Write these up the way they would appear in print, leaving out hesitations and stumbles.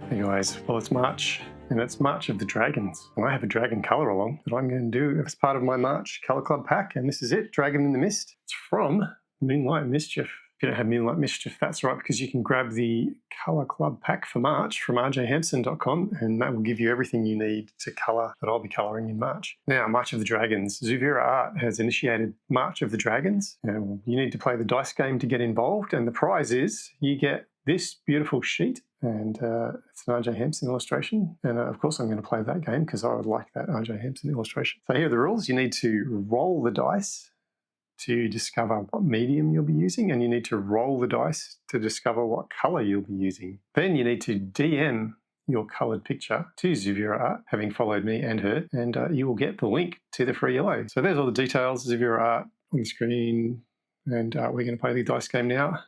Hey guys, well it's March and it's March of the Dragons and I have a dragon colour along that I'm going to do as part of my March Colour Club pack, and this is it, Dragon in the Mist. It's from Moonlight Mischief. If you don't have Moonlight Mischief, that's right, because you can grab the Colour Club pack for March from rjhampson.com and that will give you everything you need to colour that I'll be colouring in March. Now, March of the Dragons. Zuvira Art has initiated March of the Dragons, and you need to play the dice game to get involved, and the prize is you get this beautiful sheet, and it's an RJ Hampson illustration, and of course I'm going to play that game because I would like that RJ Hampson illustration. So here are the rules. You need to roll the dice to discover what medium you'll be using, and you need to roll the dice to discover what colour you'll be using. Then you need to DM your coloured picture to Zuvira Art, having followed me and her, and you will get the link to the free yellow. So there's all the details, Zuvira Art on the screen, and we're going to play the dice game now.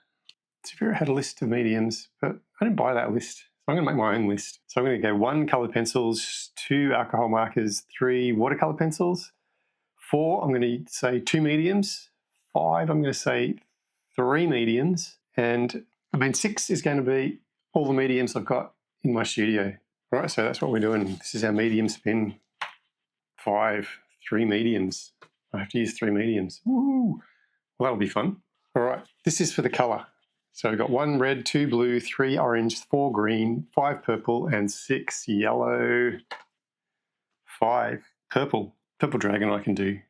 Zuvira had a list of mediums, but I didn't buy that list. So I'm going to make my own list. So I'm going to go 1 coloured pencils, 2 alcohol markers, 3 watercolour pencils, 4 I'm going to say 2 mediums, 5 I'm going to say 3 mediums, and 6 is going to be all the mediums I've got in my studio. All right, so that's what we're doing. This is our medium spin. 5, 3 mediums. I have to use 3 mediums. Woo! Well, that'll be fun. All right, this is for the colour. So we've got 1 red, 2 blue, 3 orange, 4 green, 5 purple, and 6 yellow. 5 purple. Purple dragon I can do.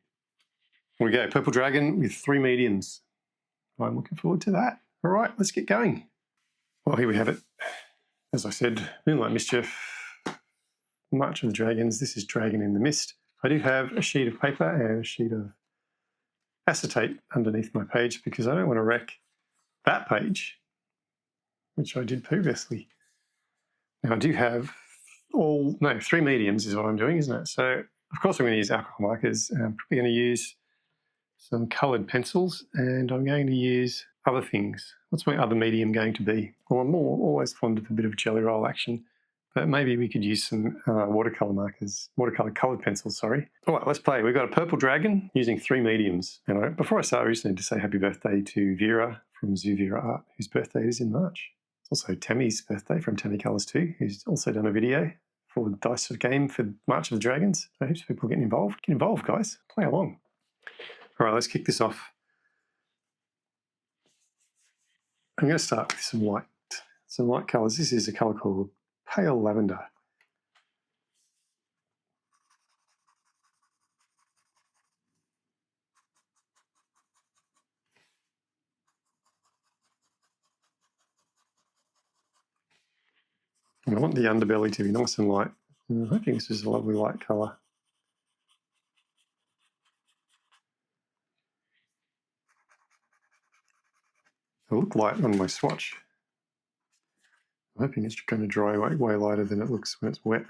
Here we go, purple dragon with 3 mediums. I'm looking forward to that. All right, let's get going. Well, here we have it. As I said, Moonlight Mischief, March of the Dragons. This is Dragon in the Mist. I do have a sheet of paper and a sheet of acetate underneath my page because I don't want to wreck that page, which I did previously. Now I do have 3 mediums is what I'm doing, isn't it? So of course I'm going to use alcohol markers. I'm probably going to use some coloured pencils, and I'm going to use other things. What's my other medium going to be? Well, I'm always fond of a bit of jelly roll action, but maybe we could use some watercolour markers, watercolour coloured pencils, sorry. All right, let's play. We've got a purple dragon using 3 mediums. And before I start, I just need to say happy birthday to Vera from Zuvira Art, whose birthday is in March. It's also Tammy's birthday from Tammy Colours 2, who's also done a video for the dice game for March of the Dragons. So heaps of people getting involved. Get involved, guys. Play along. All right, let's kick this off. I'm going to start with some light colours. This is a colour called Pale Lavender. And I want the underbelly to be nice and light. And I'm hoping this is a lovely light colour. It'll look light on my swatch. I'm hoping it's going to dry way lighter than it looks when it's wet.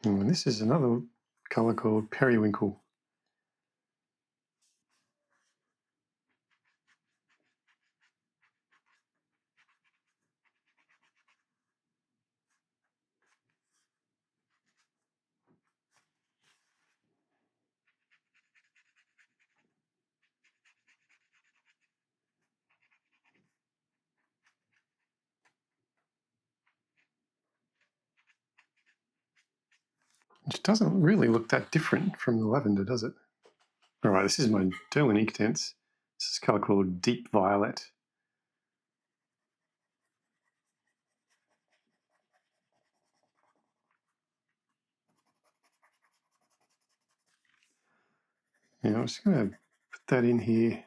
And this is another colour called Periwinkle. Which doesn't really look that different from the lavender, does it? All right, this is my Derwent Inktense. This is a colour called Deep Violet. Yeah, I'm just going to put that in here.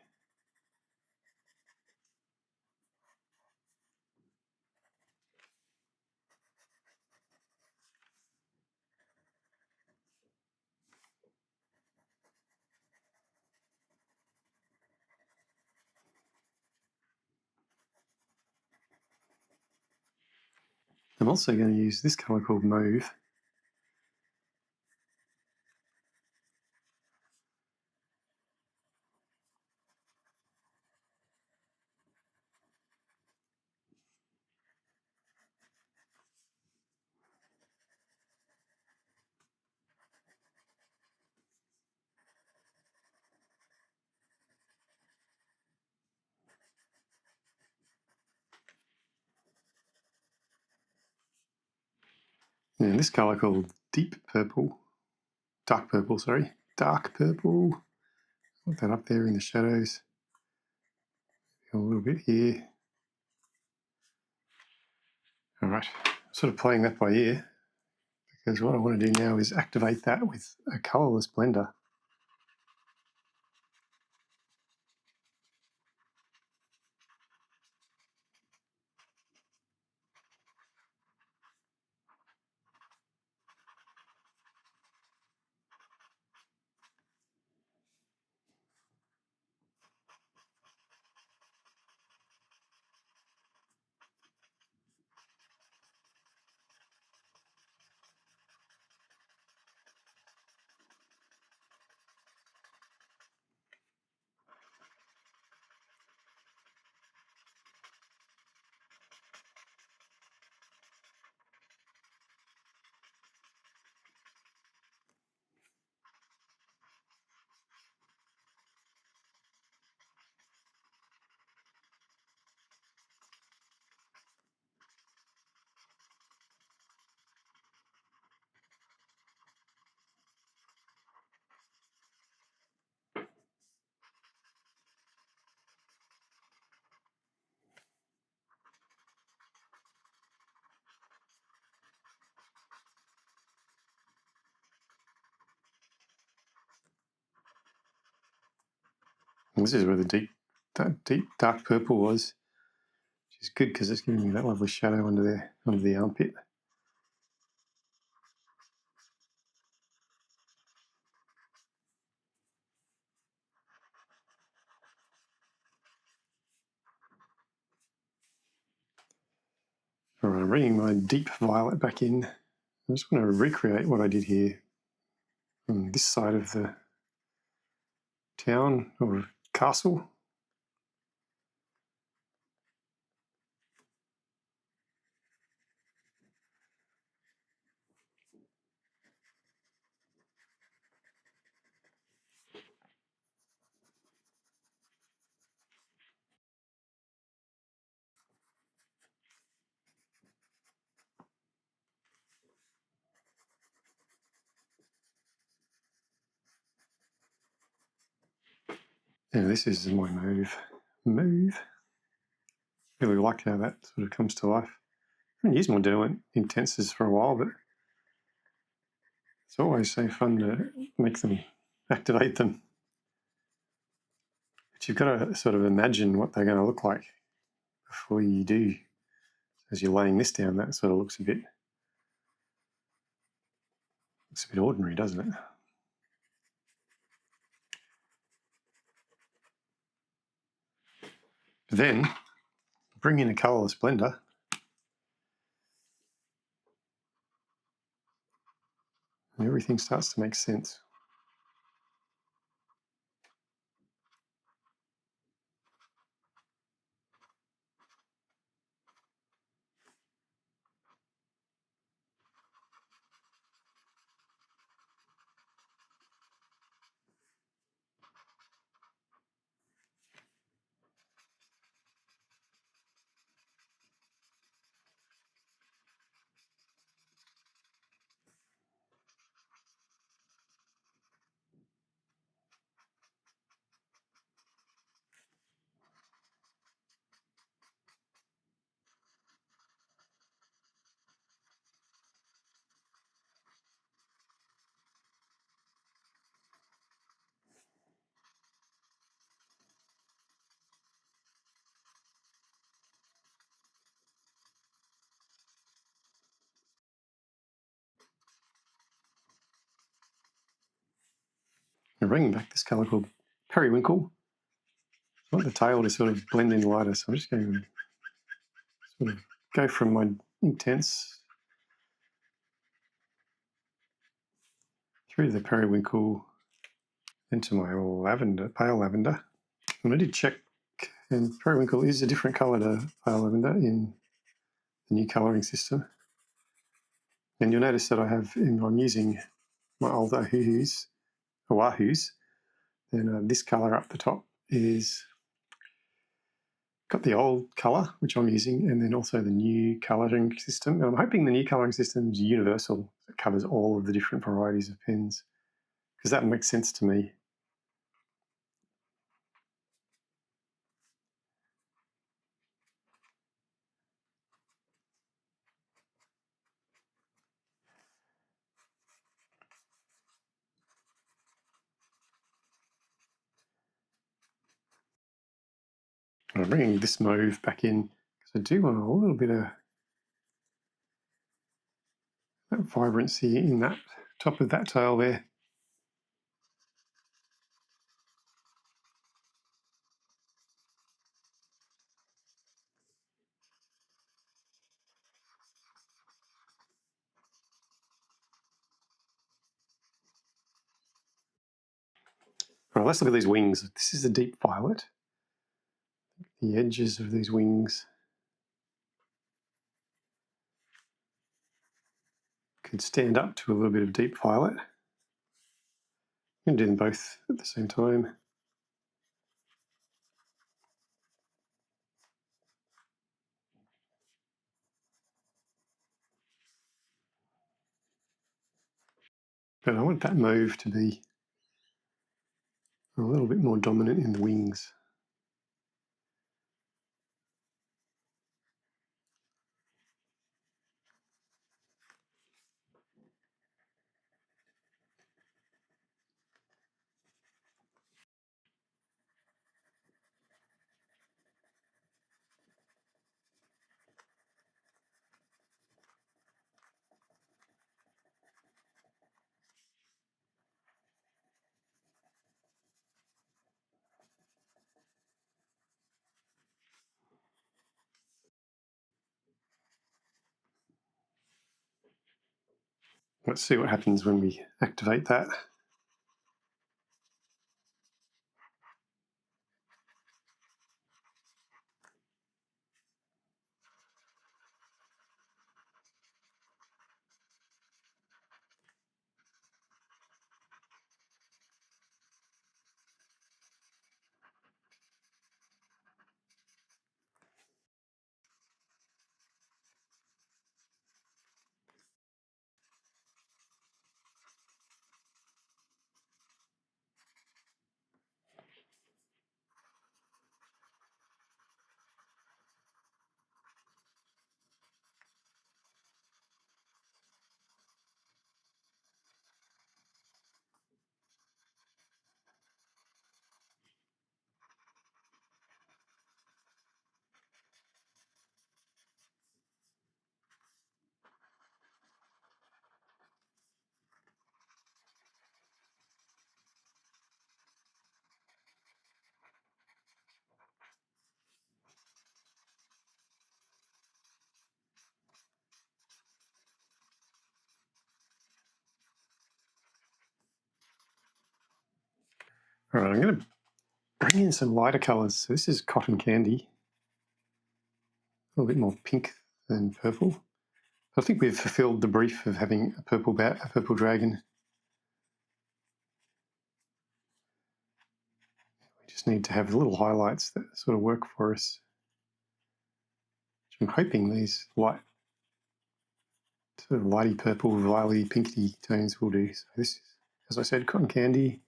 I'm also going to use this colour called Mauve. And this colour called dark purple, put that up there in the shadows, a little bit here. All right, sort of playing that by ear, because what I want to do now is activate that with a colourless blender. And this is where that deep dark purple was, which is good because it's giving me that lovely shadow under there, under the armpit. All right, I'm bringing my deep violet back in. I just want to recreate what I did here on this side of the town or castle. And this is my move. Really like how that sort of comes to life. I haven't used my Derwent Intenses for a while, but it's always so fun to make them, activate them. But you've got to sort of imagine what they're going to look like before you do. As you're laying this down, that sort of looks a bit ordinary, doesn't it? But then bring in a colourless blender. And everything starts to make sense. I'm bringing back this colour called Periwinkle. I want the tail to sort of blend in lighter, so I'm just going to sort of go from my intense through the periwinkle into my lavender, pale lavender. And I did check, and periwinkle is a different colour to pale lavender in the new colouring system. And you'll notice that I'm using my old Oahu's, and this colour up the top is got the old colour, which I'm using, and then also the new colouring system. And I'm hoping the new colouring system is universal. It covers all of the different varieties of pens, because that makes sense to me. I'm bringing this mauve back in because I do want a little bit of that vibrancy in that top of that tail there. All right, let's look at these wings. This is a deep violet. The edges of these wings could stand up to a little bit of deep violet. I'm going to do them both at the same time. But I want that mauve to be a little bit more dominant in the wings. Let's see what happens when we activate that. All right, I'm going to bring in some lighter colours. So this is cotton candy, a little bit more pink than purple. I think we've fulfilled the brief of having a purple dragon. We just need to have little highlights that sort of work for us. I'm hoping these light, sort of lighty purple, violet, pinky tones will do. So this is, as I said, cotton candy.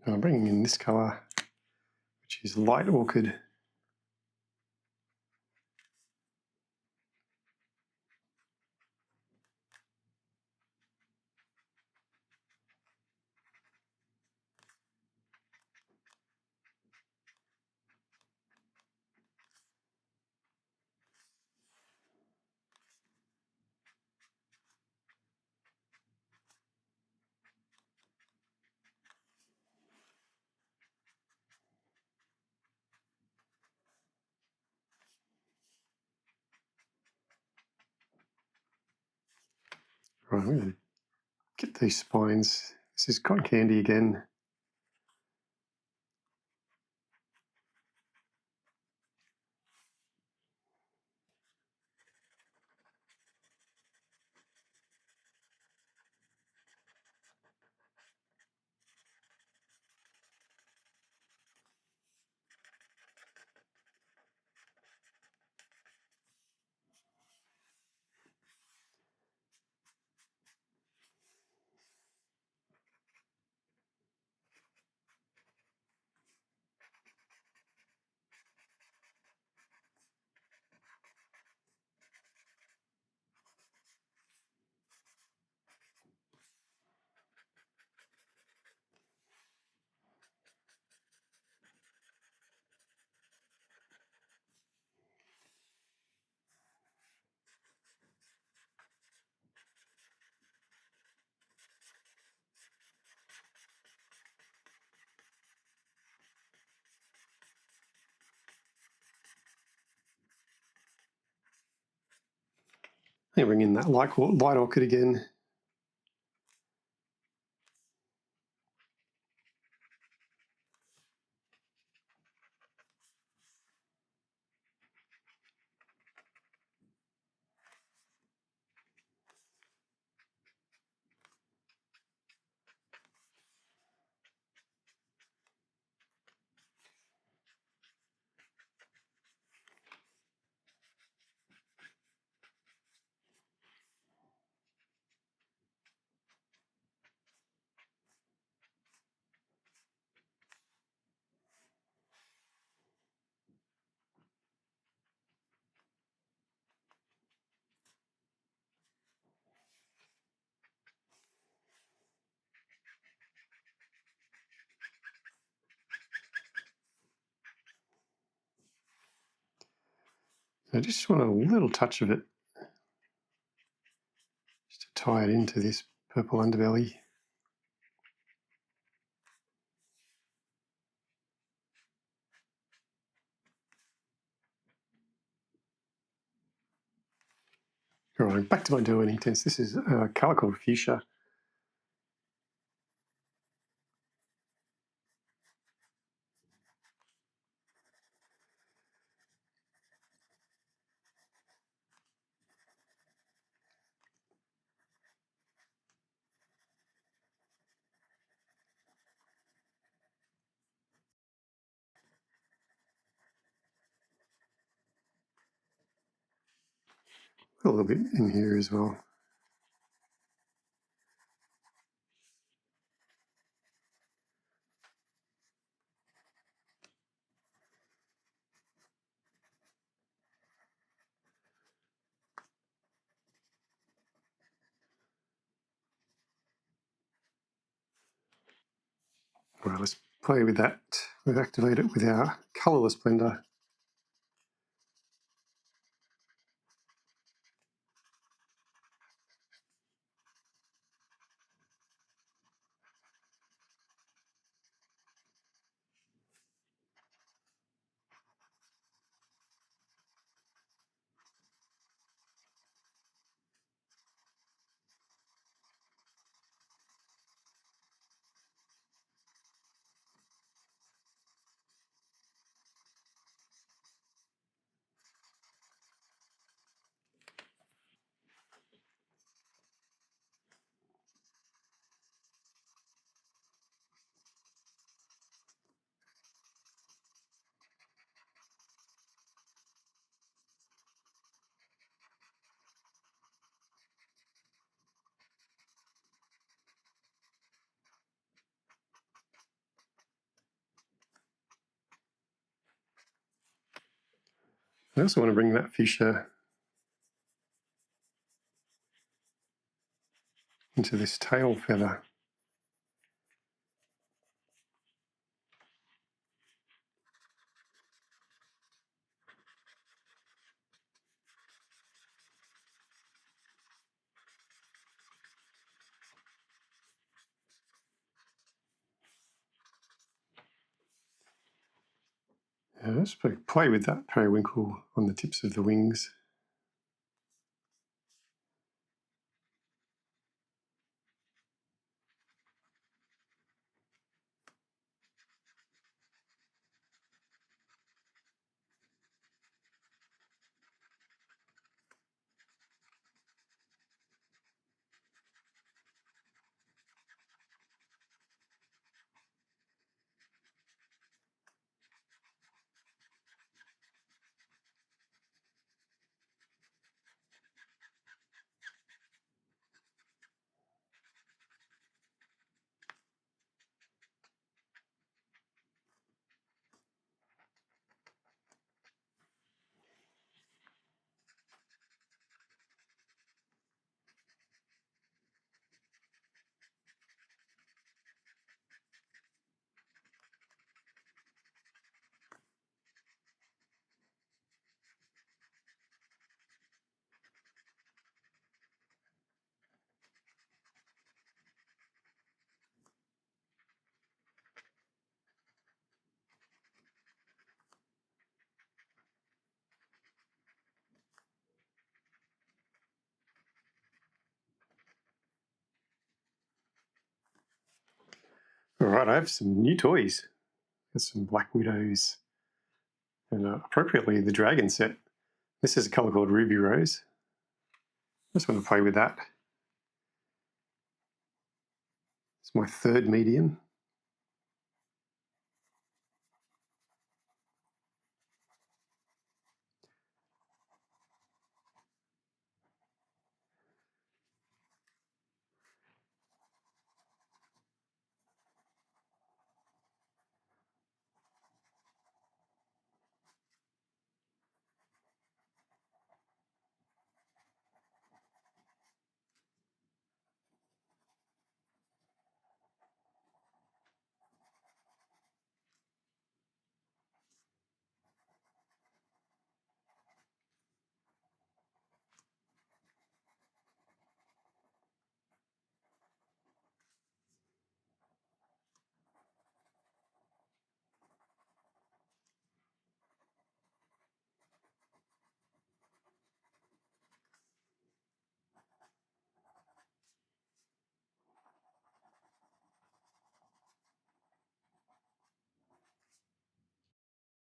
And I'm bringing in this colour, which is light orchid. Right, I'm going to get these spines. This is cotton candy again. Let me bring in that light orchid again. I just want a little touch of it, just to tie it into this purple underbelly. All right, back to my doing intense. This is a colour called fuchsia. A little bit in here as well. All right, let's play with that. We've activated it with our colourless blender. I also want to bring that fuchsia into this tail feather. Let's play with that periwinkle on the tips of the wings. All right, I have some new toys. Got some Black Widows and appropriately the dragon set. This is a color called Ruby Rose. I just want to play with that. It's my third medium.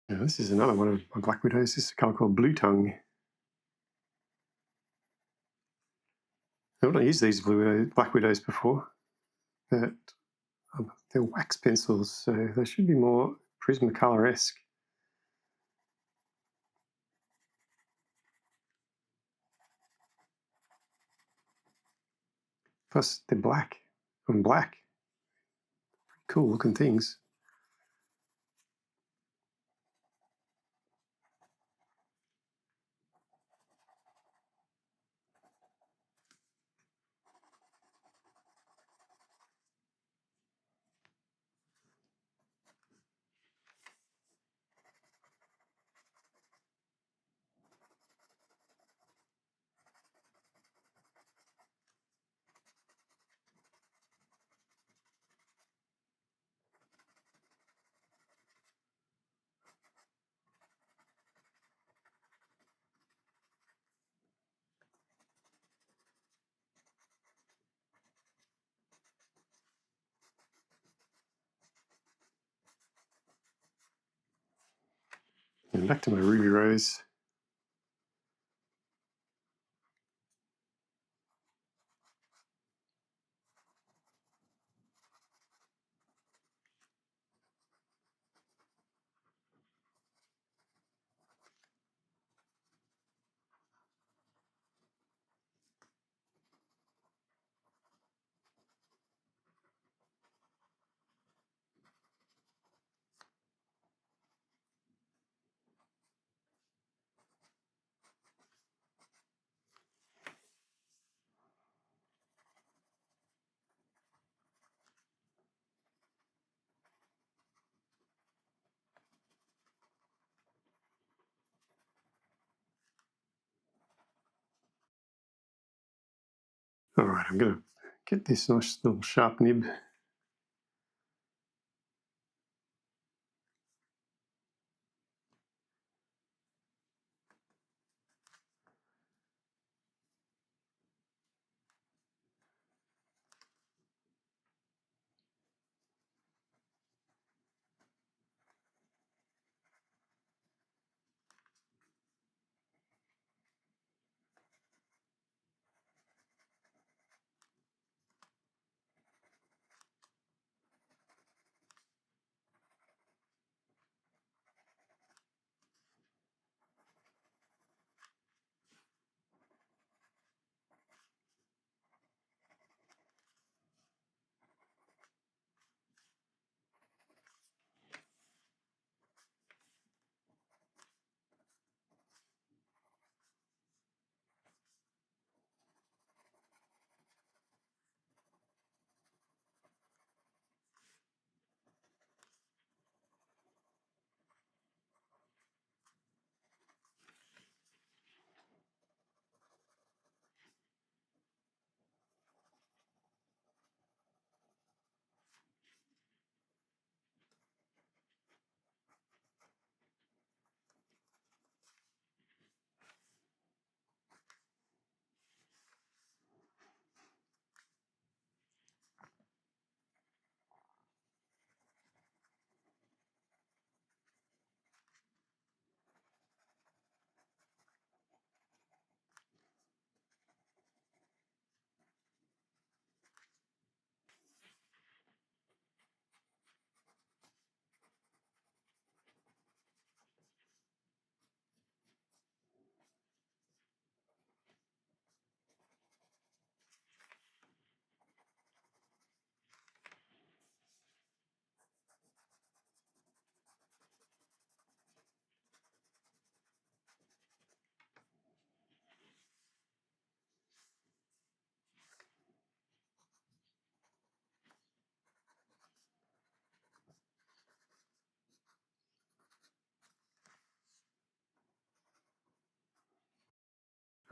Now, this is another one of my Black Widows. This is a color called Blue Tongue. I've not used these Black Widows before, but they're wax pencils, so they should be more Prismacolor-esque. Plus, they're black on black. Cool looking things. And back to my Ruby Rose. All right, I'm going to get this nice little sharp nib.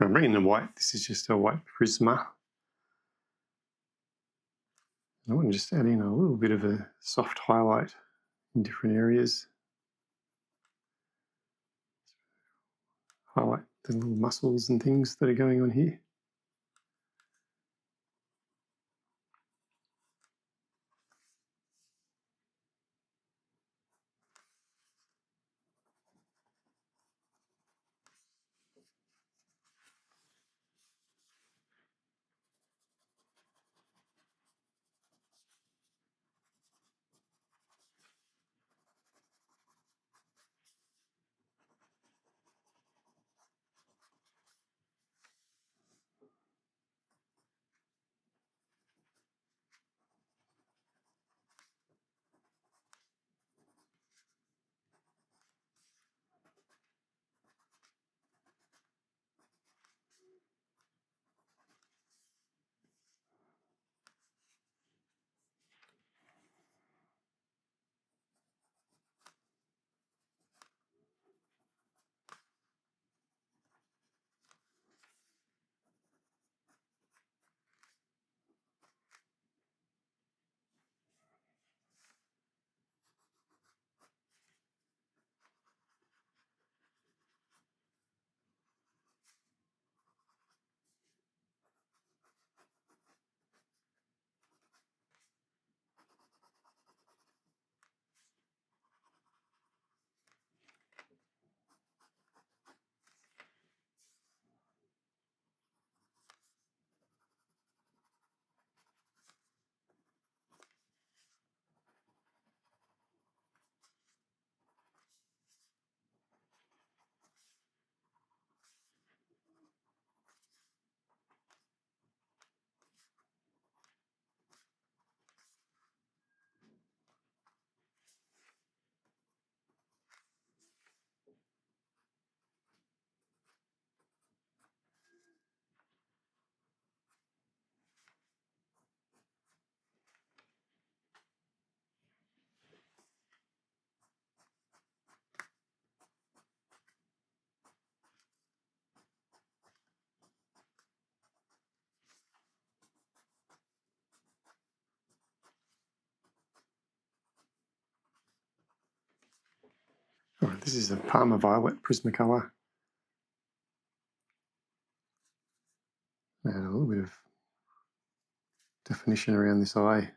I'm bringing the white. This is just a white Prisma. I want to just add in a little bit of a soft highlight in different areas. Highlight the little muscles and things that are going on here. All right, this is a Parma Violet Prismacolor. And a little bit of definition around this eye.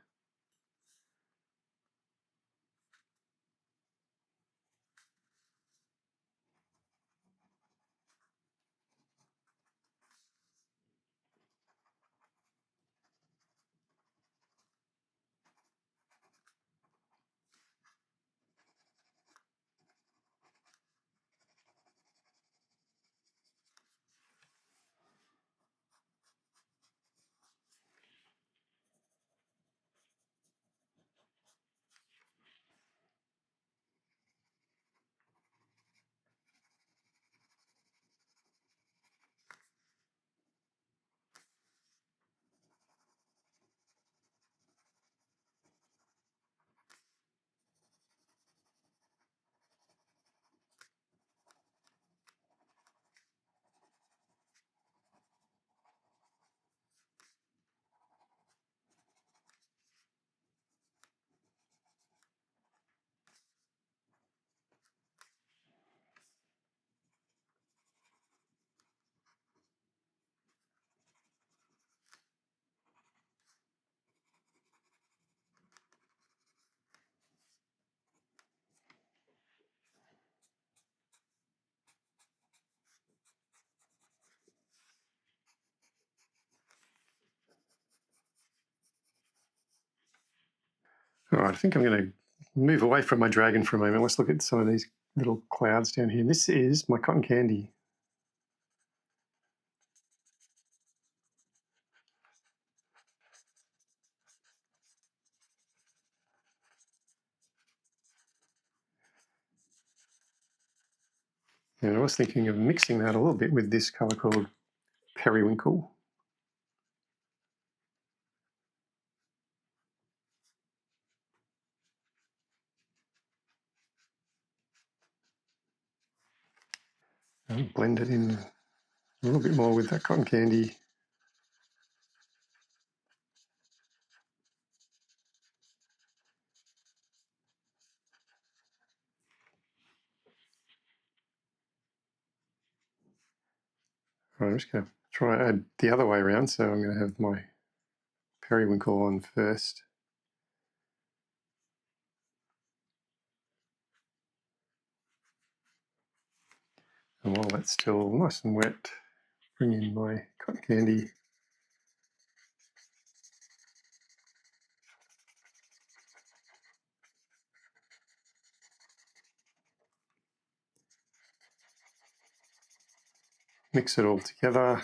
All right, I think I'm going to move away from my dragon for a moment. Let's look at some of these little clouds down here. This is my cotton candy. And I was thinking of mixing that a little bit with this color called Periwinkle. And blend it in A little bit more with that cotton candy. Right, I'm just going to try and add the other way around. So I'm going to have my periwinkle on first. And while that's still nice and wet, bring in my cotton candy. Mix it all together.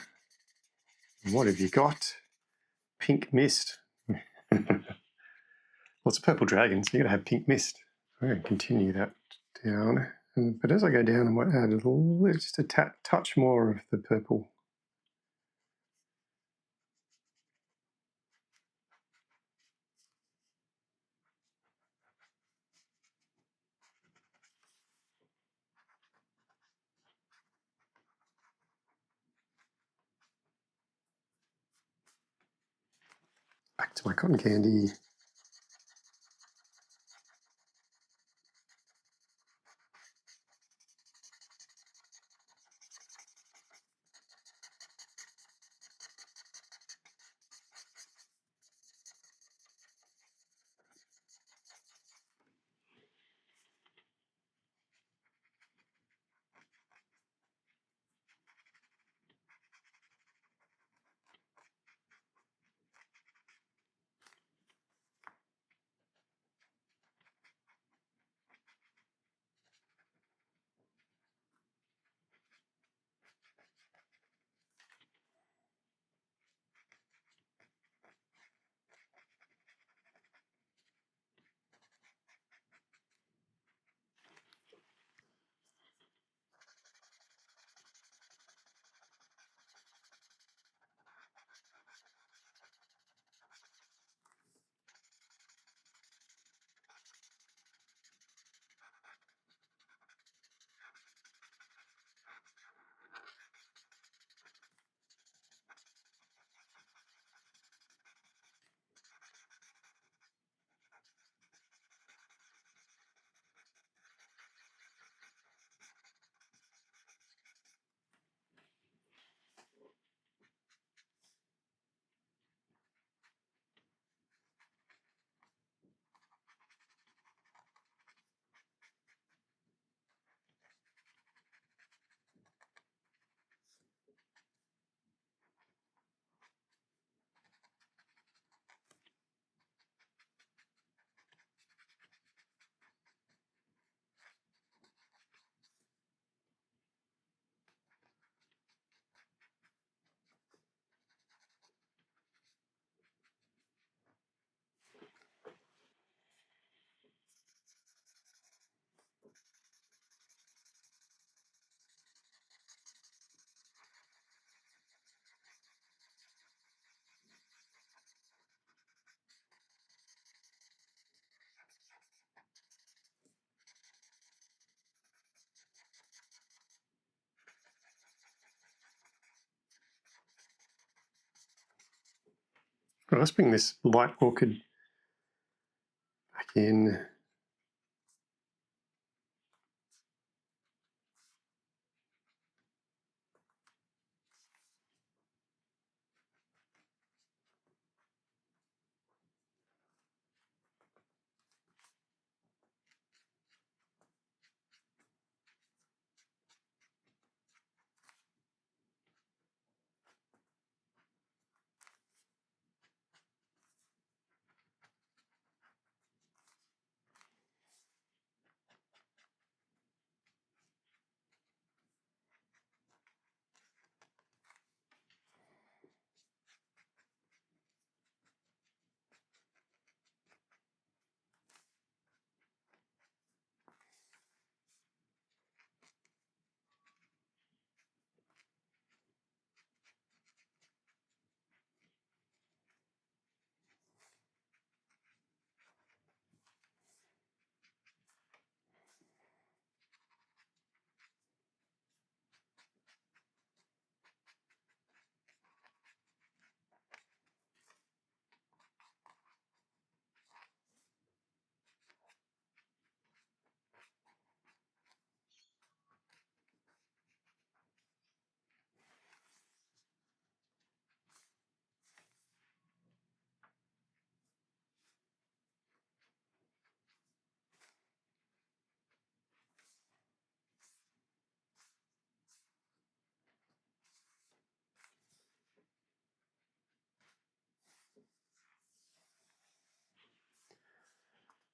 And what have you got? Pink mist. Well, it's a purple dragon, so you're going to have pink mist. I'm going to continue that down. But as I go down, I might add just a touch more of the purple. Back to my cotton candy. Right, let's bring this light orchid back in.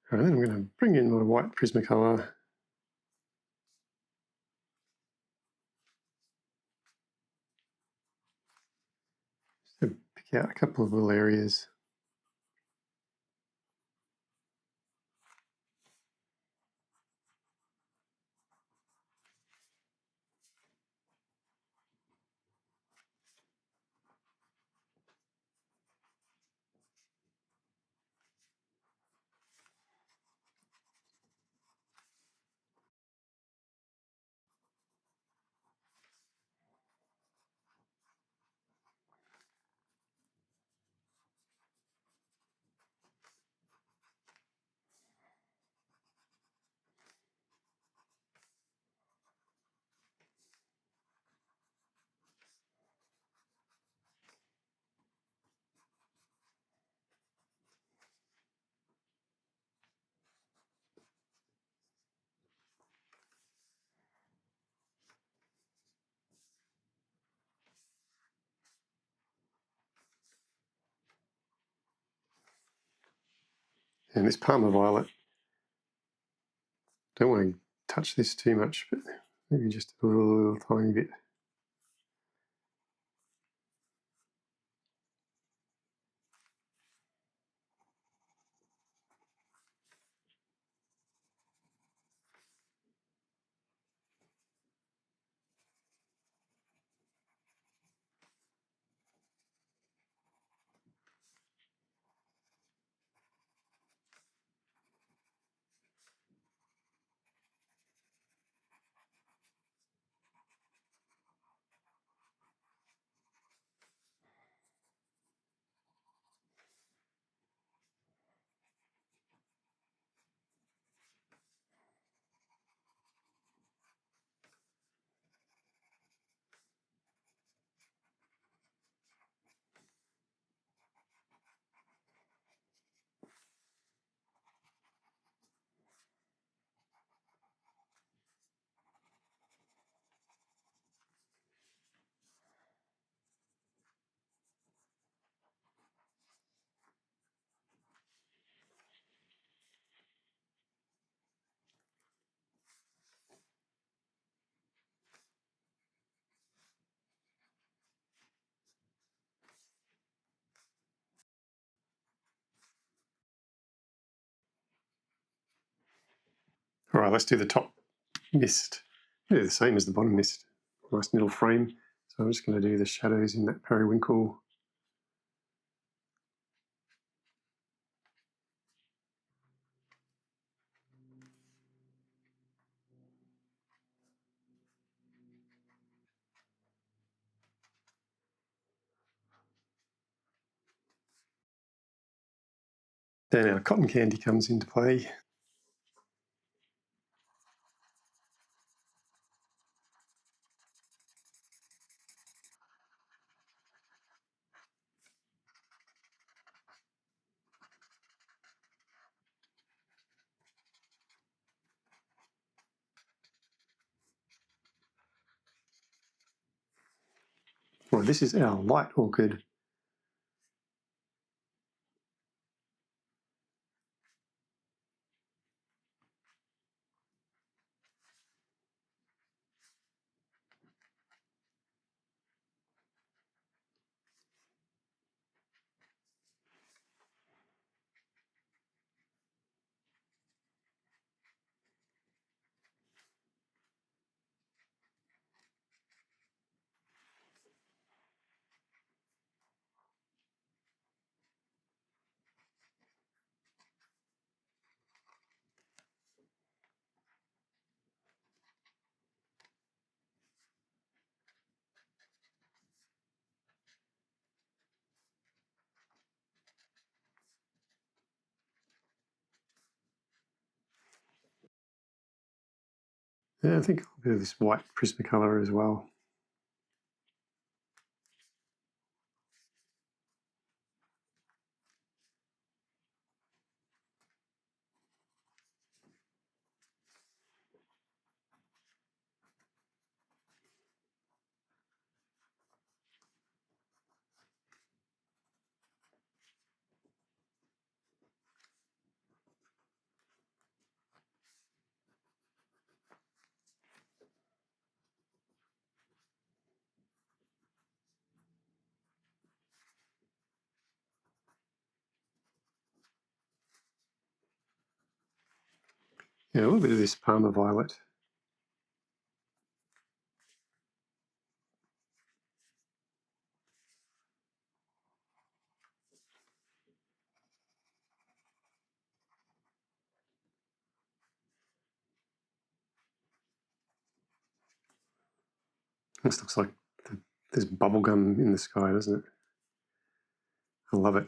All right, then I'm going to bring in my white Prismacolor. Just to pick out a couple of little areas. And this Parma Violet, don't want to touch this too much, but maybe just a little tiny bit. All right, let's do the top mist. Do the same as the bottom mist. Nice little frame. So I'm just going to do the shadows in that periwinkle. Then our cotton candy comes into play. Well, this is our light orchid. Yeah, I think I'll do this white Prismacolor as well. Yeah, a little bit of this Parma Violet. This looks like there's bubblegum in the sky, doesn't it? I love it.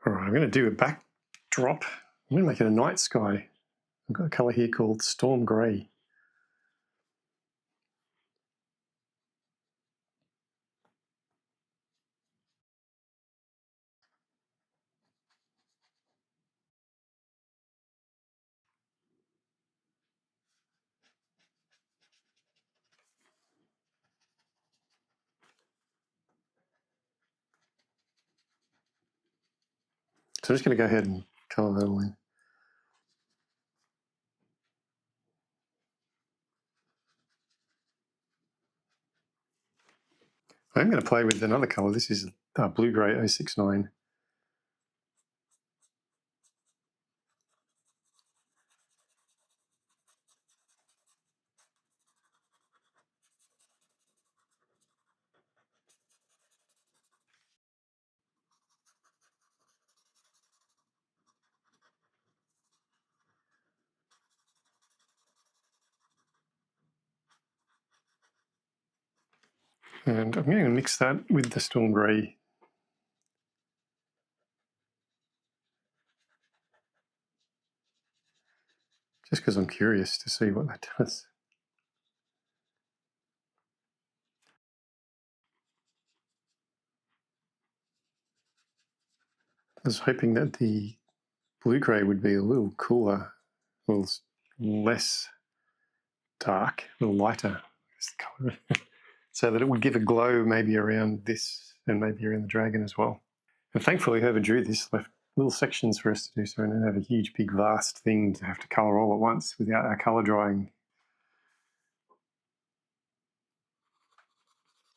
All right, I'm going to do a backdrop. I'm going to make it a night sky. I've got a colour here called Storm Grey. So I'm just going to go ahead and colour that all in. I'm going to play with another colour. This is Blue Grey 069. And I'm going to mix that with the Storm Grey. Just because I'm curious to see what that does. I was hoping that the Blue Grey would be a little cooler, a little less dark, a little lighter, so that it would give a glow maybe around this and maybe around the dragon as well. And thankfully, whoever drew this left little sections for us to do so we don't have a huge, big, vast thing to have to colour all at once without our colour drying.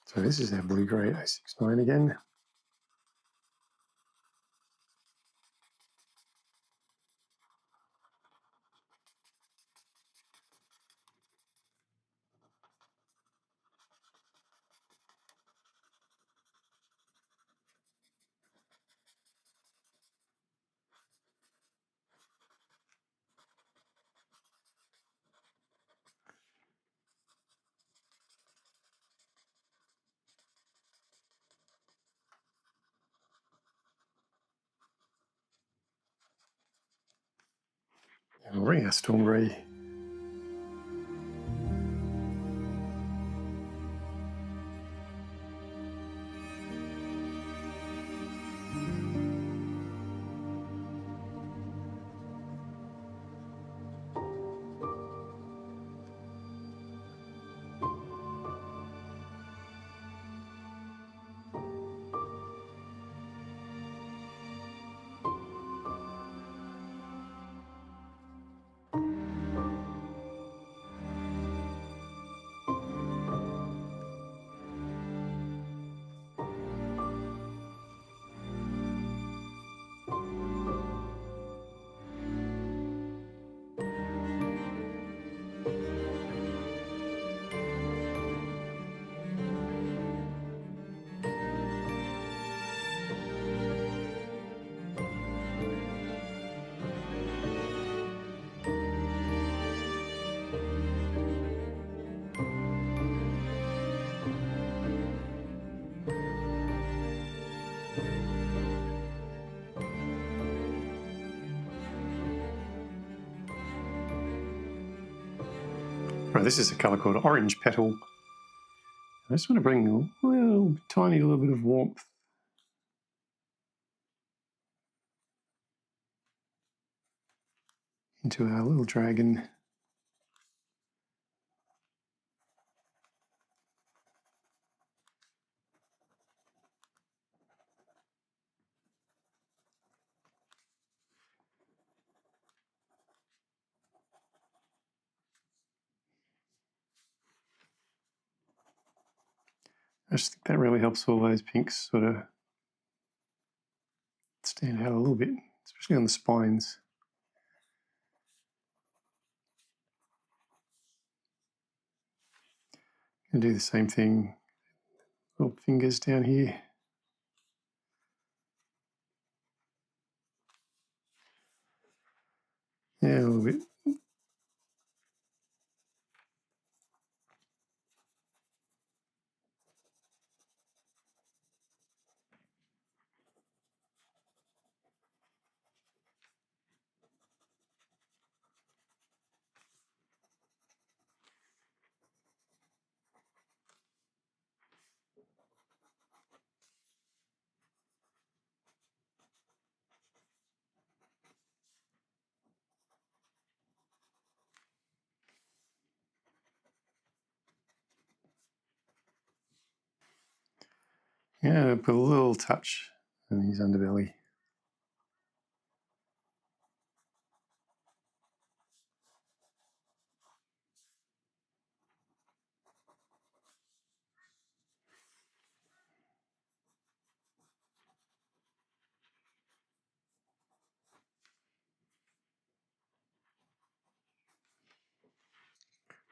So this is our Blue Grey 069 again. And we'll bring our Storm Grey. Right, this is a colour called Orange Petal. I just want to bring a little tiny little bit of warmth into our little dragon. I just think that really helps all those pinks sort of stand out a little bit, especially on the spines. And do the same thing, little fingers down here. Yeah, a little bit. Yeah, put a little touch on his underbelly.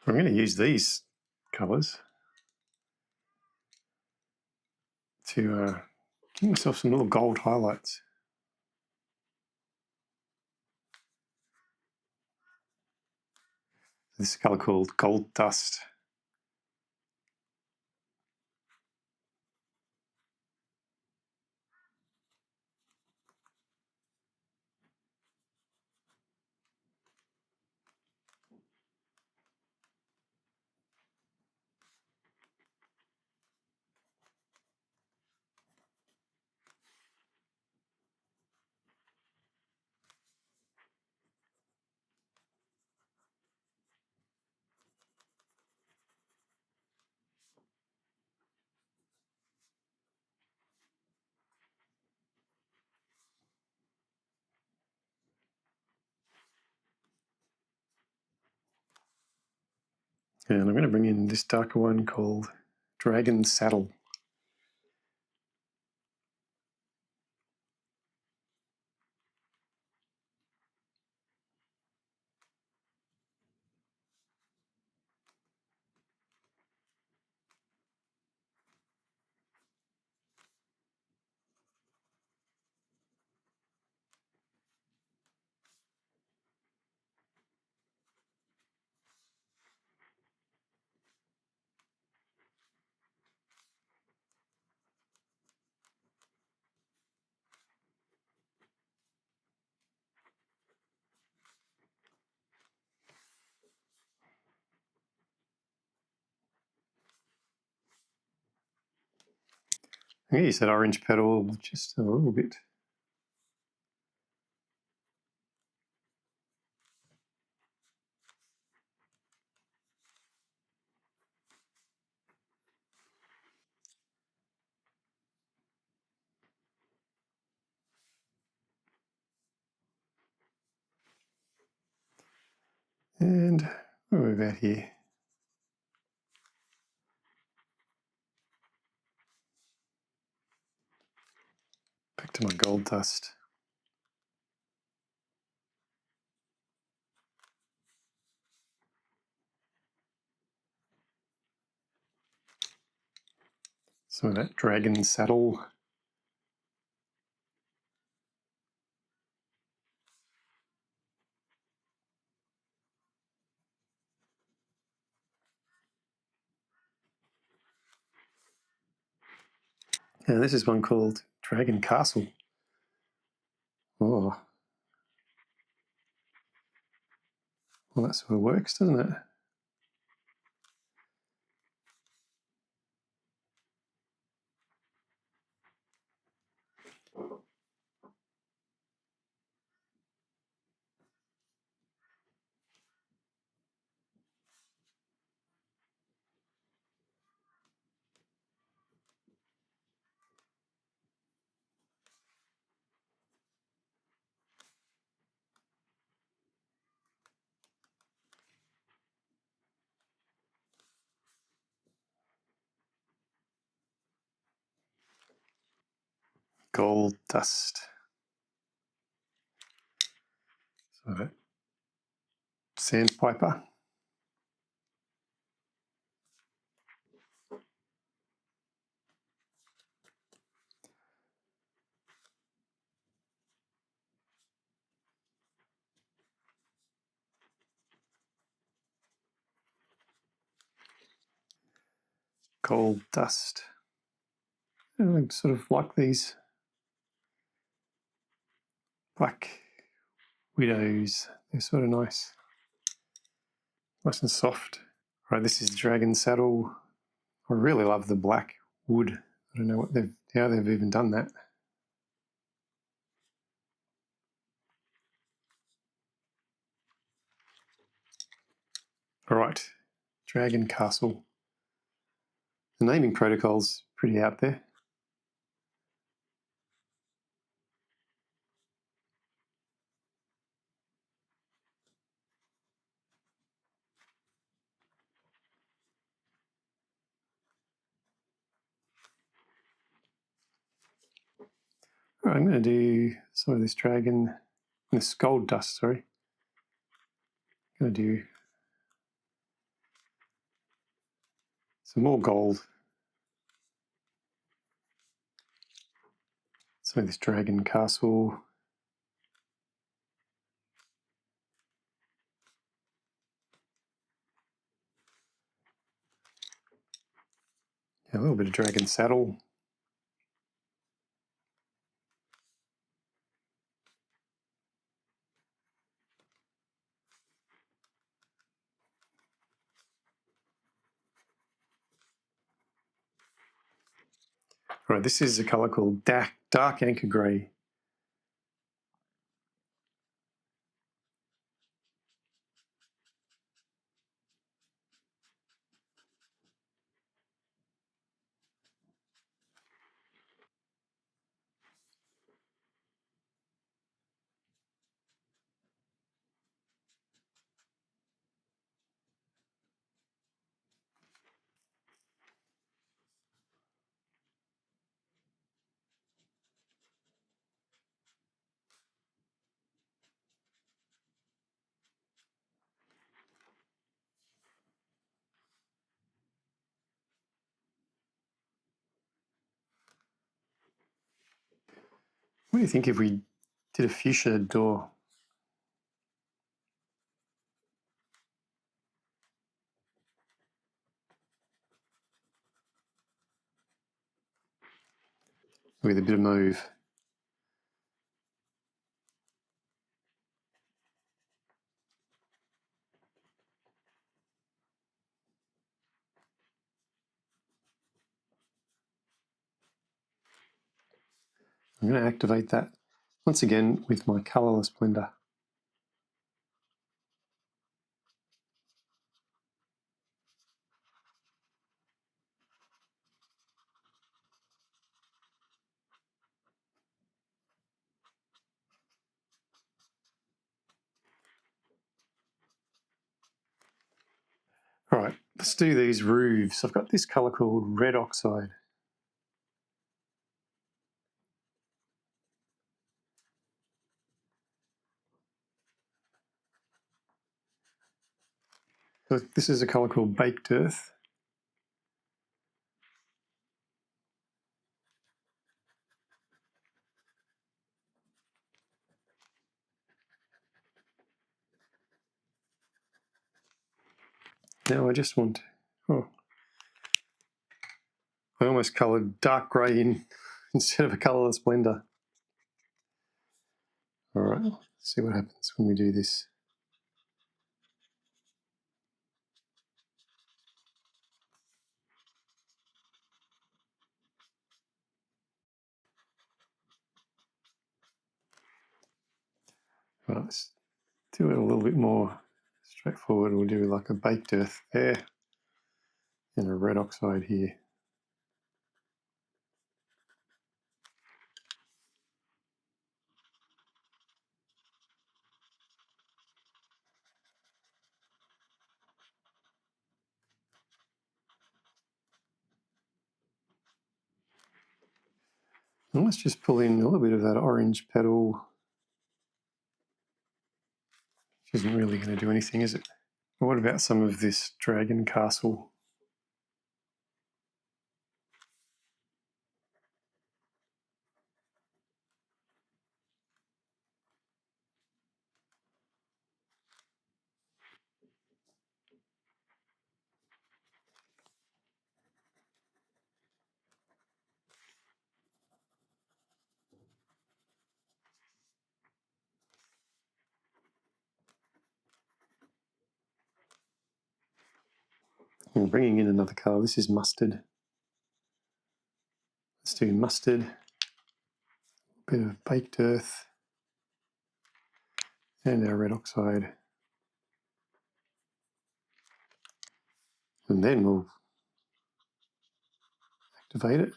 I'm going to use these colours to give myself some little gold highlights. This is a colour called Gold Dust. And I'm going to bring in this darker one called Dragon Saddle. I'm going to use that orange petal just a little bit. And we'll move out here. Back to my gold dust. Some of that Dragon Saddle. And this is one called Dragon Castle. Oh, well, that sort of works, doesn't it? gold dust. So, sandpiper. Gold dust. I sort of like these black widows. They're sort of nice. Nice and soft. Right, this is dragon saddle. I really love the black wood. I don't know how they've even done that. All right, Dragon Castle. The naming protocol's pretty out there. All right, I'm going to do some of this gold dust, sorry. I'm going to do some more gold. Some of this Dragon Castle. Yeah, a little bit of Dragon Saddle. All right, this is a colour called Dark Anchor Grey. What do you think if we did a fuchsia door? With a bit of mauve. I'm going to activate that once again with my colourless blender. All right, let's do these roofs. I've got this colour called Red Oxide. So this is a colour called Baked Earth. Now I just want, I almost coloured dark grey in instead of a colourless blender. All right, let's see what happens when we do this. All right, let's do it a little bit more straightforward. We'll do like a Baked Earth there and a Red Oxide here. And let's just pull in a little bit of that orange petal, which isn't really going to do anything, is it? But what about some of this dragon castle? And bringing in another colour, this is mustard. Let's do mustard, a bit of baked earth, and our red oxide. And then we'll activate it.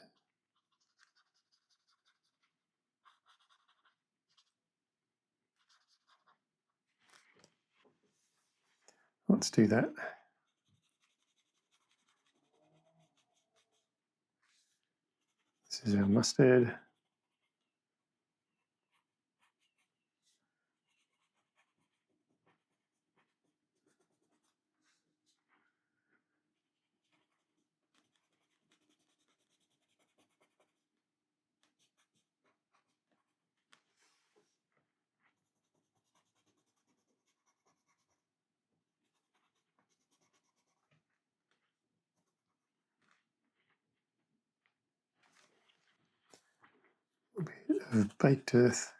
Let's do that. This is our mustard. A bit of baked earth.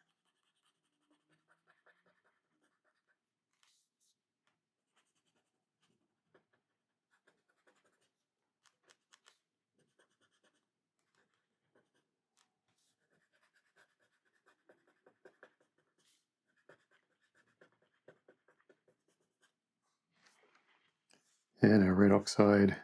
And our red oxide.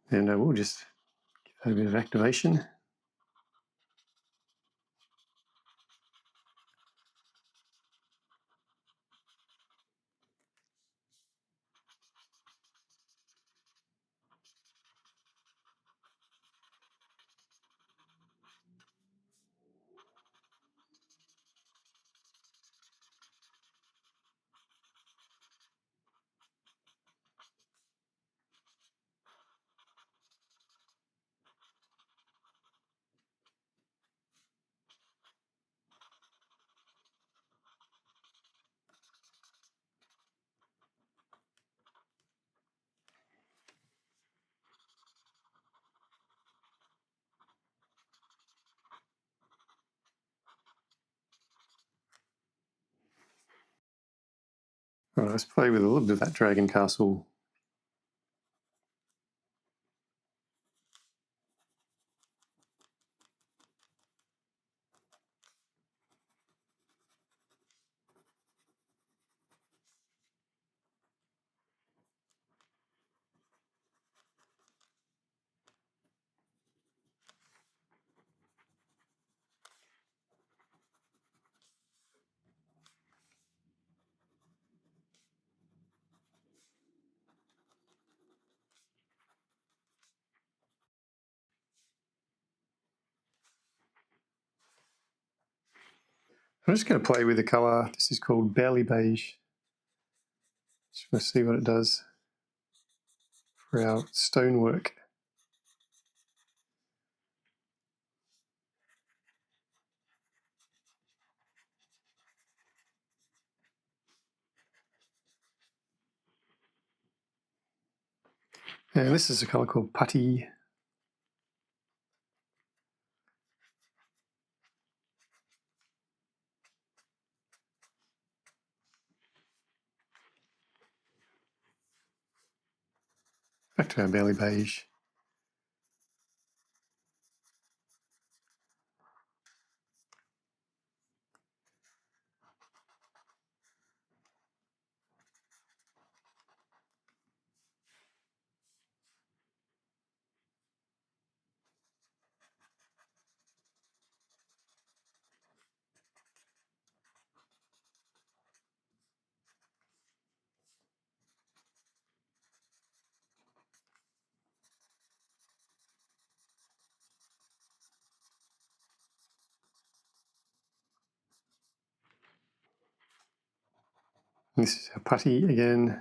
And we'll just give that a bit of activation. All right, let's play with a little bit of that dragon castle. I'm just going to play with the colour. This is called Barley Beige. Just want to see what it does for our stonework. And this is a colour called Putty. Back to our Barley Beige. And this is our putty again.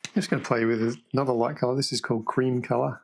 I'm just going to play with another light colour. This is called cream colour.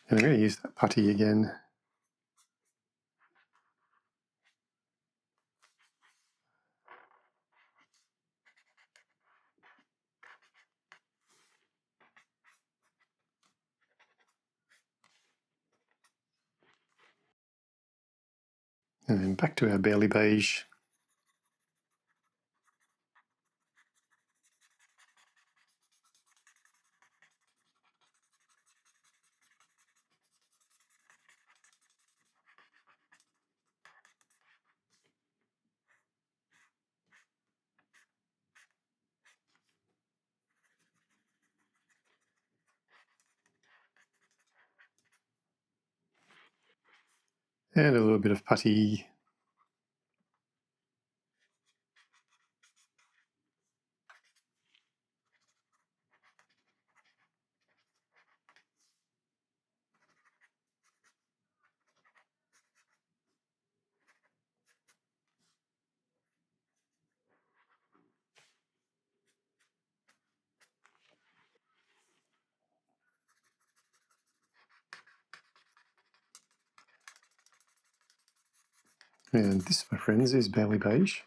And I'm going to use that putty again. And then back to our barely beige. And a little bit of putty. And this, my friends, is barely beige.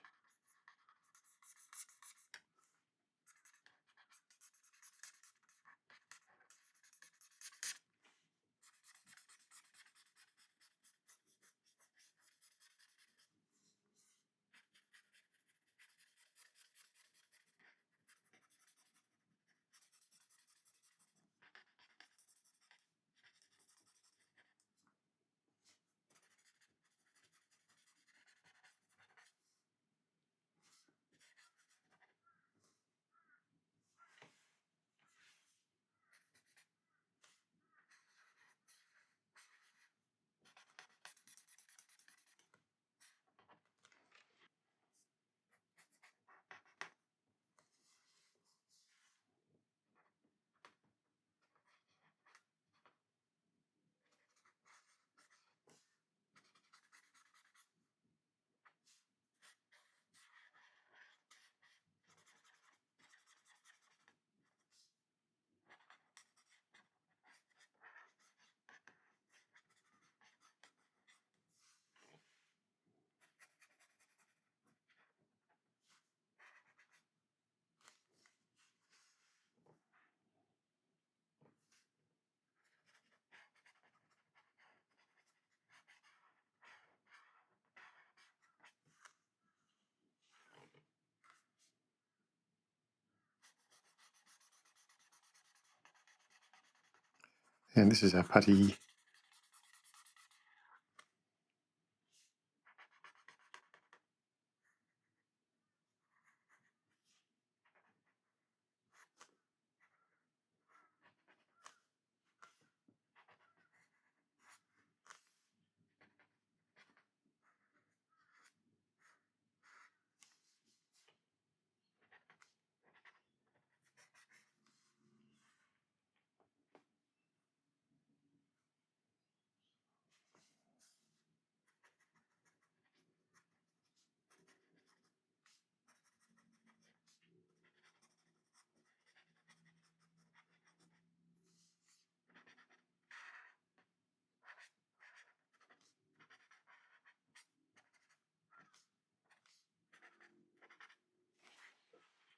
And this is our putty.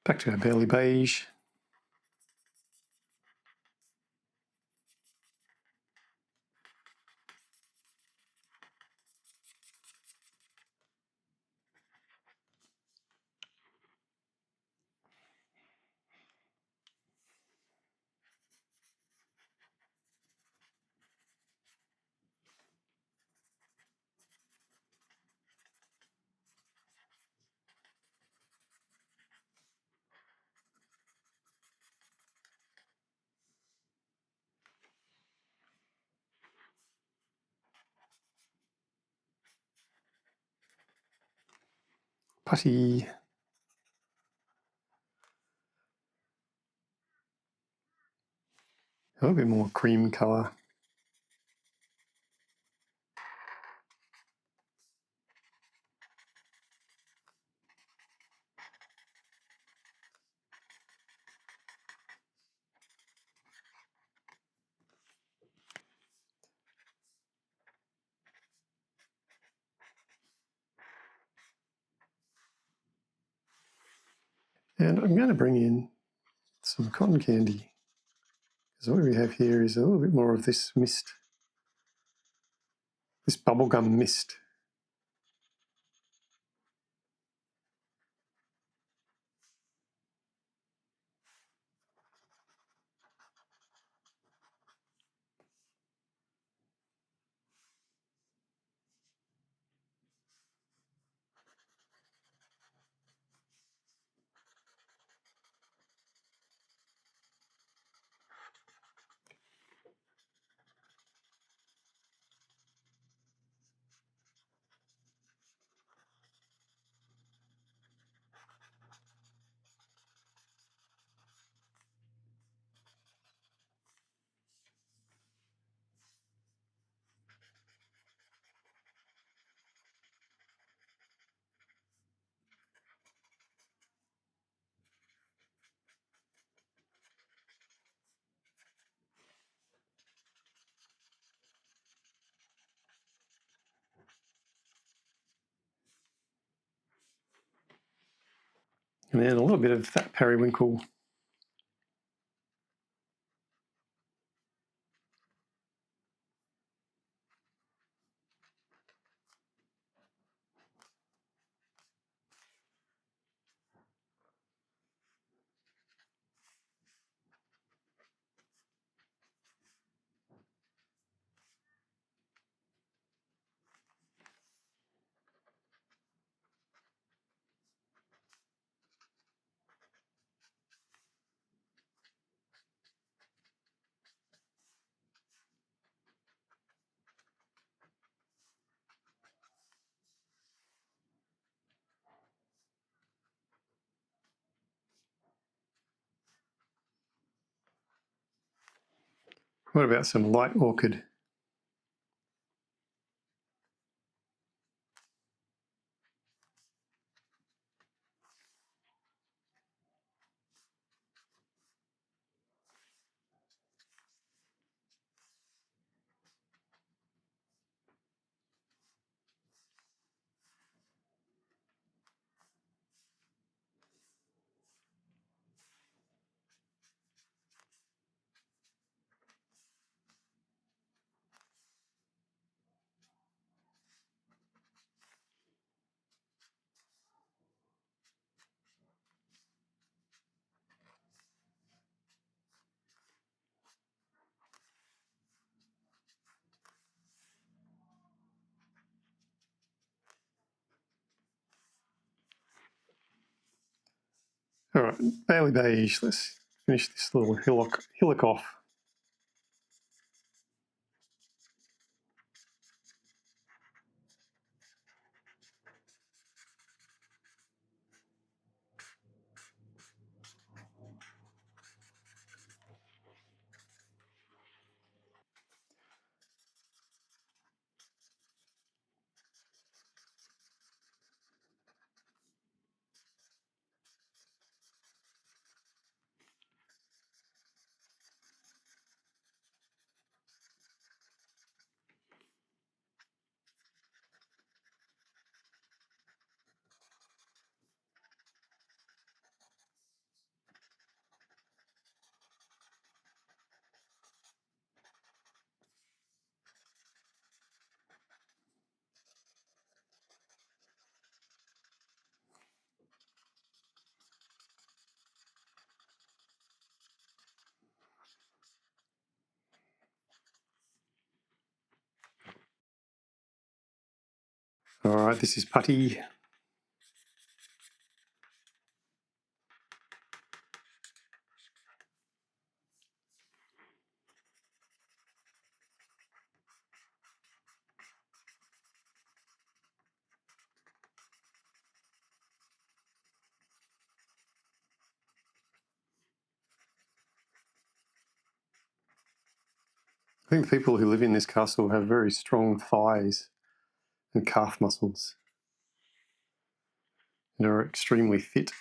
Back to our barely beige. putty. A little bit more cream colour. And I'm going to bring in some cotton candy, because what we have here is a little bit more of this mist, this bubblegum mist. And then a little bit of that periwinkle. What about some light orchid? All right, Bailey beige. Let's finish this little hillock off. All right, this is putty. I think the people who live in this castle have very strong thighs and calf muscles and are extremely fit.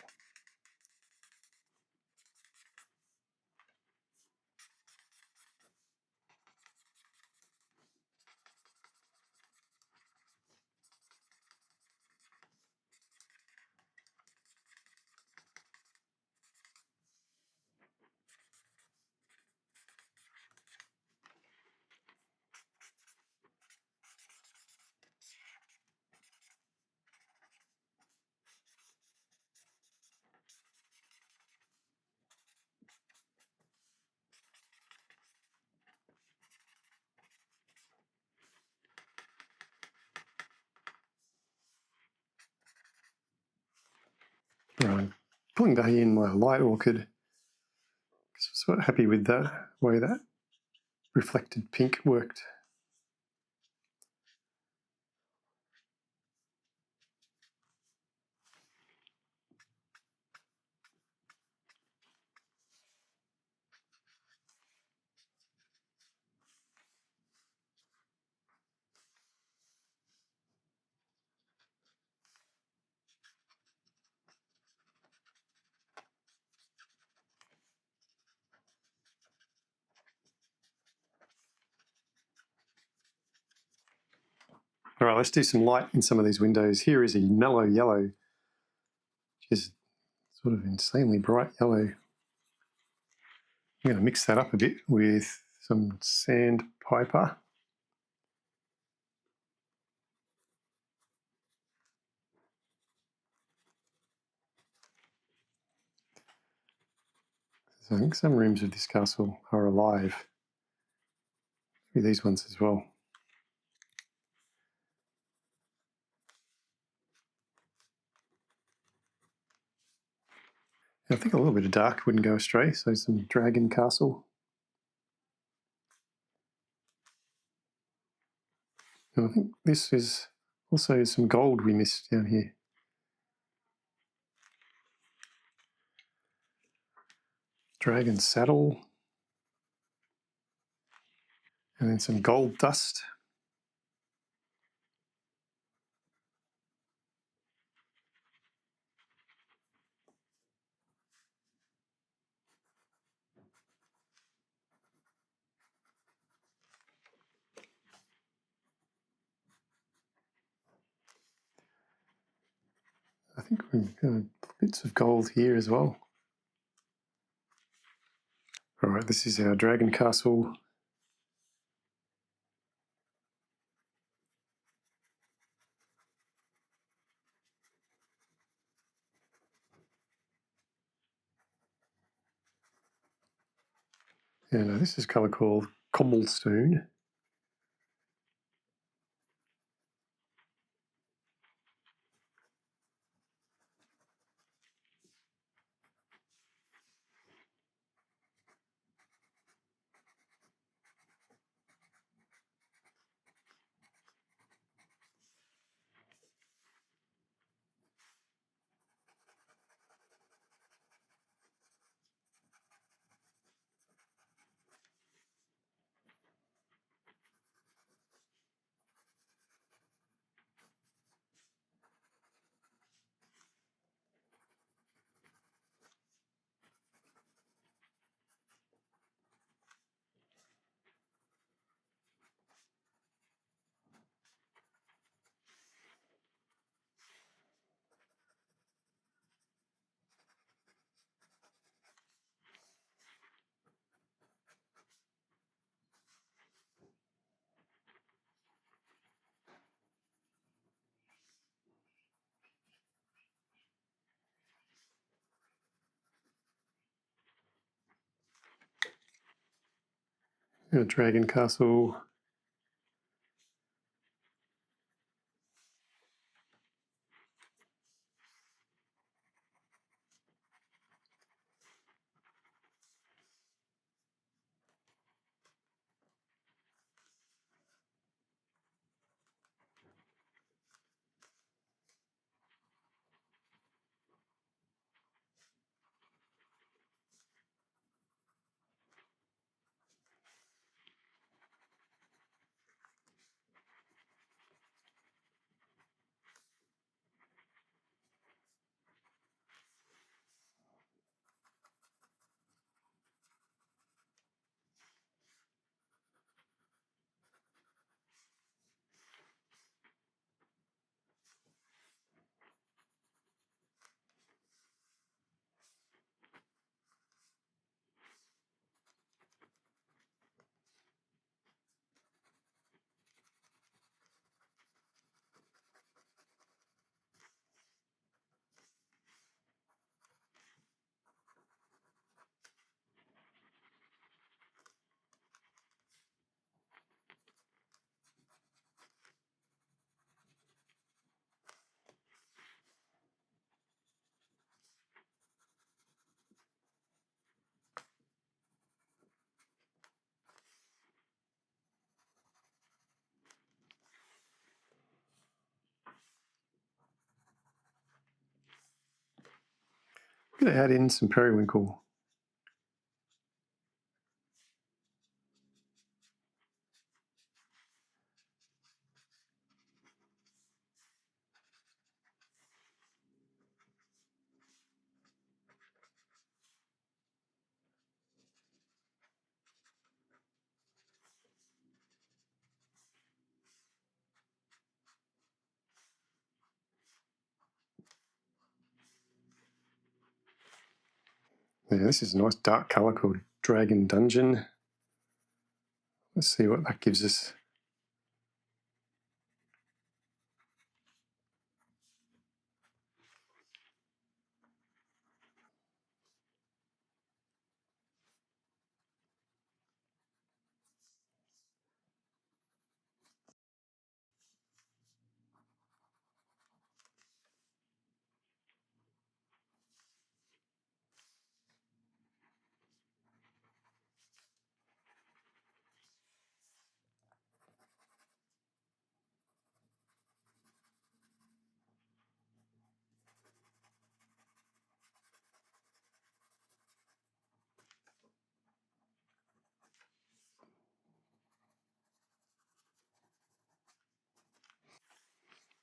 Right, pulling back in my light orchid. I was quite happy with the way that reflected pink worked. All right, let's do some light in some of these windows. Here is a mellow yellow, which is sort of insanely bright yellow. I'm going to mix that up a bit with some sandpiper. So I think some rooms of this castle are alive. Maybe these ones as well. I think a little bit of dark wouldn't go astray, so some dragon castle. And I think this is also some gold we missed down here. Dragon saddle. And then some gold dust. I think we've got bits of gold here as well. All right, this is our dragon castle. And this is colour called cobblestone. A dragon castle. I'm going to add in some periwinkle. Yeah, this is a nice dark colour called Dragon Dungeon. Let's see what that gives us.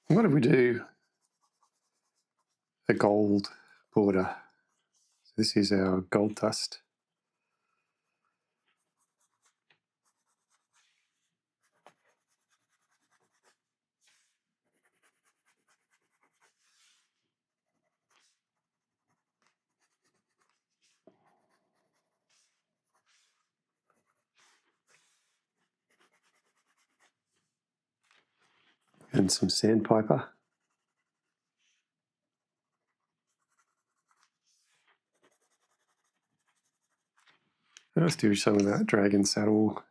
What if we do a gold border? So this is our gold dust. And some sandpiper. Let's do some of that dragon saddle.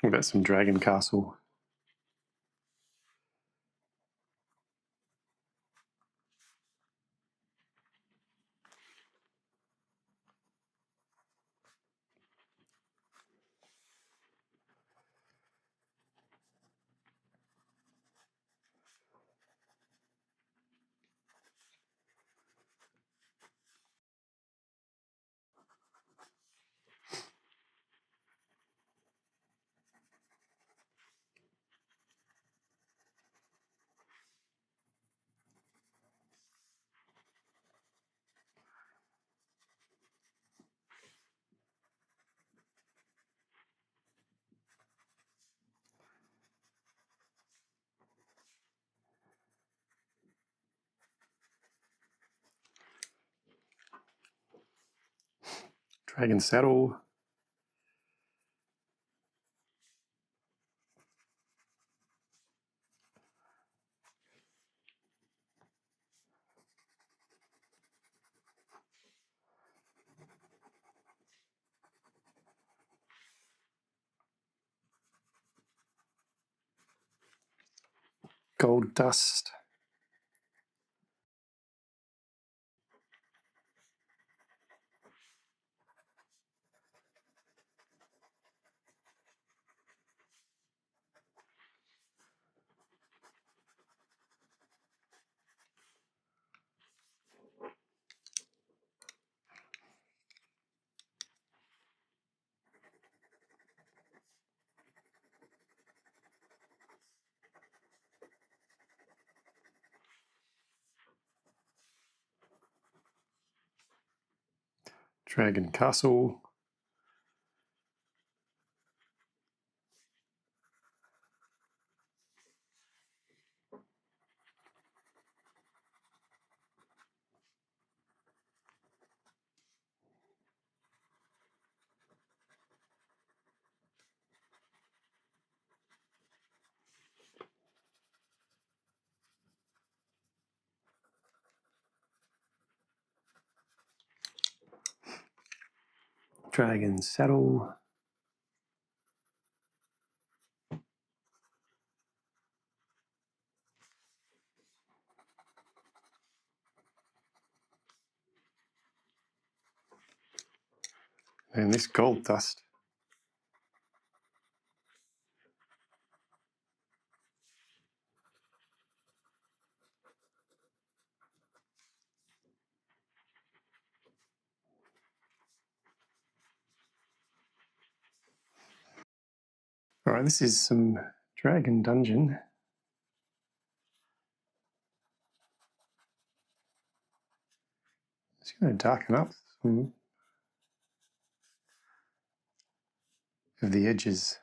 What about some dragon castle? Dragon saddle. Gold dust. Dragon castle. dragon saddle. And this gold dust. All right, this is some Dragon Dungeon. It's going to darken up some of the edges.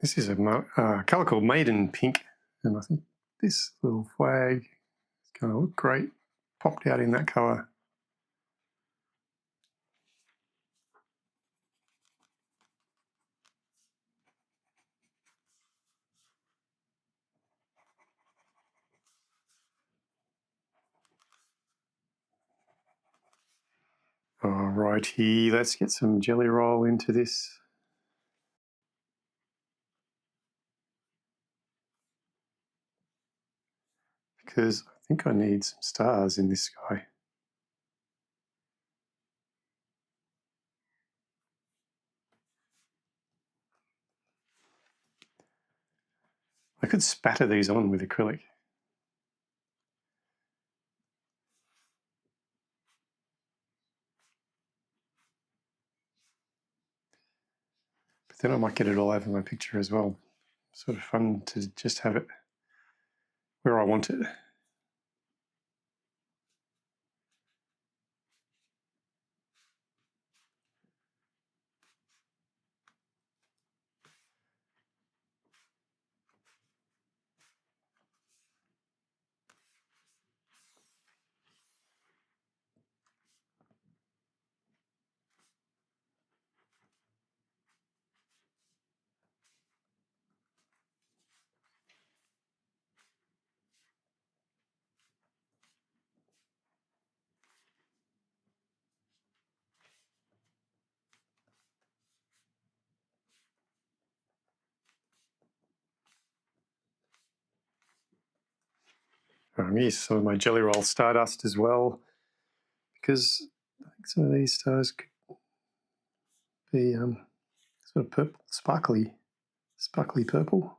This is a colour called Maiden Pink, and I think this little flag is going to look great, popped out in that colour. Alrighty, let's get some jelly roll into this. Because I think I need some stars in this sky. I could spatter these on with acrylic. But then I might get it all over my picture as well. Sort of fun to just have it where I want it. Use some of my jelly roll stardust as well, because I think some of these stars could be sort of purple, sparkly purple.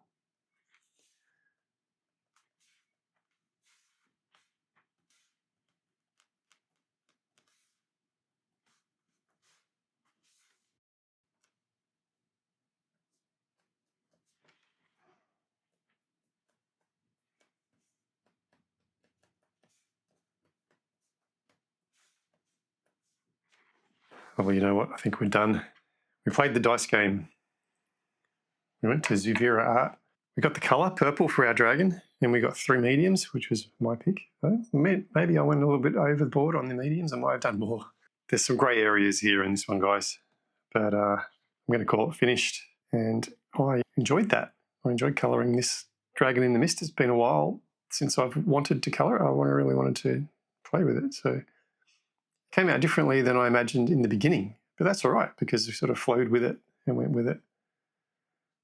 Oh, well, you know what? I think we're done. We played the dice game. We went to Zuvira Art. We got the colour purple for our dragon, and we got 3 mediums, which was my pick. Maybe I went a little bit overboard on the mediums. I might have done more. There's some grey areas here in this one, guys. But I'm going to call it finished. And I enjoyed that. I enjoyed colouring this Dragon in the Mist. It's been a while since I've wanted to colour it. I really wanted to play with it. So it came out differently than I imagined in the beginning. But that's all right, because we sort of flowed with it. and went with it.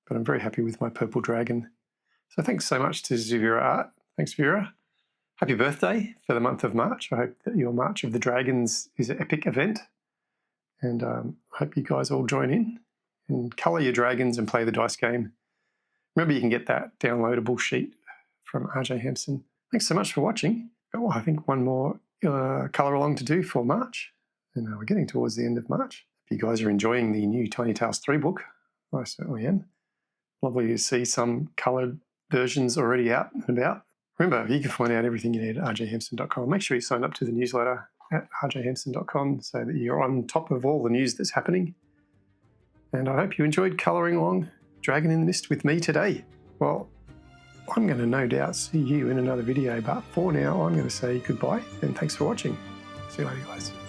But I'm very happy with my purple dragon. So thanks so much to Zavira Art. Thanks, Vera. Happy birthday for the month of March. I hope that your March of the Dragons is an epic event. And I hope you guys all join in and colour your dragons and play the dice game. Remember, you can get that downloadable sheet from RJ Hampson. Thanks so much for watching. Oh, I think one more colour along to do for March. And we're getting towards the end of March. If you guys are enjoying the new Tiny Tales 3 book, I certainly am. Lovely to see some coloured versions already out and about. Remember, you can find out everything you need at rjhampson.com. Make sure you sign up to the newsletter at rjhampson.com so that you're on top of all the news that's happening. And I hope you enjoyed colouring along Dragon in the Mist with me today. Well, I'm going to no doubt see you in another video, but for now I'm going to say goodbye and thanks for watching. See you later, guys.